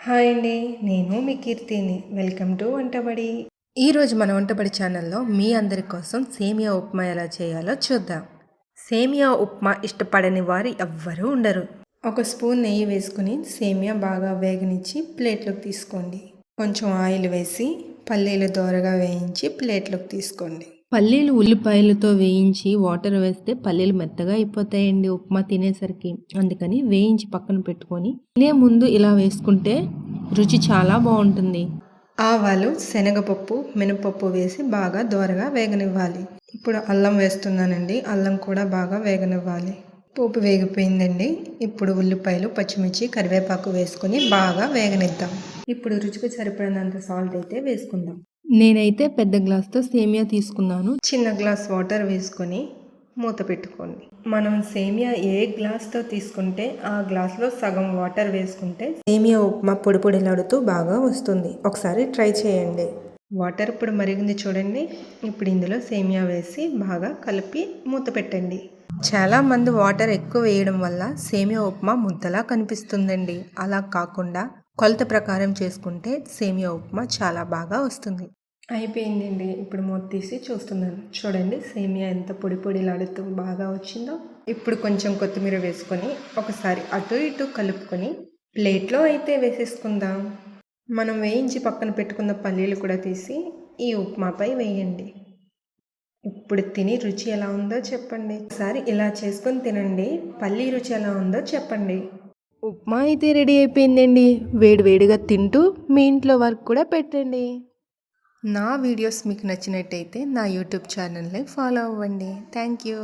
Hi అండి, నేను మీ కీర్తిని. Welcome to Vantabadi. ఈరోజు మన వంటబడి ఛానల్లో మీ అందరి కోసం సేమియా ఉప్మా ఎలా చేయాలో చూద్దాం. సేమియా ఉప్మా ఇష్టపడని వారు ఎవ్వరూ ఉండరు. ఒక స్పూన్ నెయ్యి వేసుకుని సేమియా బాగా వేగనిచ్చి ప్లేట్లోకి తీసుకోండి. కొంచెం ఆయిల్ వేసి పల్లీలు దోరగా వేయించి ప్లేట్లోకి తీసుకోండి. పల్లీలు ఉల్లిపాయలతో వేయించి వాటర్ వేస్తే పల్లీలు మెత్తగా అయిపోతాయండి ఉప్మా తినేసరికి. అందుకని వేయించి పక్కన పెట్టుకొని తినే ముందు ఇలా వేసుకుంటే రుచి చాలా బాగుంటుంది. ఆవాలు, శనగపప్పు, మినపప్పు వేసి బాగా దోరగా వేగనివ్వాలి. ఇప్పుడు అల్లం వేస్తున్నానండి. అల్లం కూడా బాగా వేగనివ్వాలి. పోపు వేగిపోయిందండి. ఇప్పుడు ఉల్లిపాయలు, పచ్చిమిర్చి, కరివేపాకు వేసుకొని బాగా వేగనిద్దాం. ఇప్పుడు రుచికి సరిపడినంత సాల్ట్ అయితే వేసుకుందాం. నేనైతే పెద్ద గ్లాస్తో సేమియా తీసుకున్నాను. చిన్న గ్లాస్ వాటర్ వేసుకొని మూత పెట్టుకోండి. మనం సేమియా ఏ గ్లాస్తో తీసుకుంటే ఆ గ్లాస్లో సగం వాటర్ వేసుకుంటే సేమియా ఉప్మా పొడి పొడిలాడుతూ బాగా వస్తుంది. ఒకసారి ట్రై చేయండి. వాటర్ ఇప్పుడు మరిగింది చూడండి. ఇప్పుడు ఇందులో సేమియా వేసి బాగా కలిపి మూత పెట్టండి. చాలామంది వాటర్ ఎక్కువ వేయడం వల్ల సేమియా ఉప్మా ముద్దలా కనిపిస్తుందండి. అలా కాకుండా కొలత ప్రకారం చేసుకుంటే సేమియా ఉప్మా చాలా బాగా వస్తుంది. అయిపోయిందండి. ఇప్పుడు మూత తీసి చూస్తున్నాను. చూడండి సేమియా ఎంత పొడి పొడిలాడుతూ బాగా వచ్చిందో. ఇప్పుడు కొంచెం కొత్తిమీర వేసుకొని ఒకసారి అటు ఇటు కలుపుకొని ప్లేట్లో అయితే వేసేసుకుందాం. మనం వేయించి పక్కన పెట్టుకున్న పల్లీలు కూడా తీసి ఈ ఉప్మాపై వేయండి. ఇప్పుడు తిని రుచి ఎలా ఉందో చెప్పండి. ఒకసారి ఇలా చేసుకొని తినండి. పల్లీ రుచి ఎలా ఉందో చెప్పండి. ఉప్మా అయితే రెడీ అయిపోయిందండి. వేడివేడిగా తింటూ మీ ఇంట్లో వర్క్ కూడా పెట్టండి. నా వీడియోస్ మీకు నచ్చినట్టయితే నా యూట్యూబ్ ఛానల్ని ఫాలో అవ్వండి. Thank you.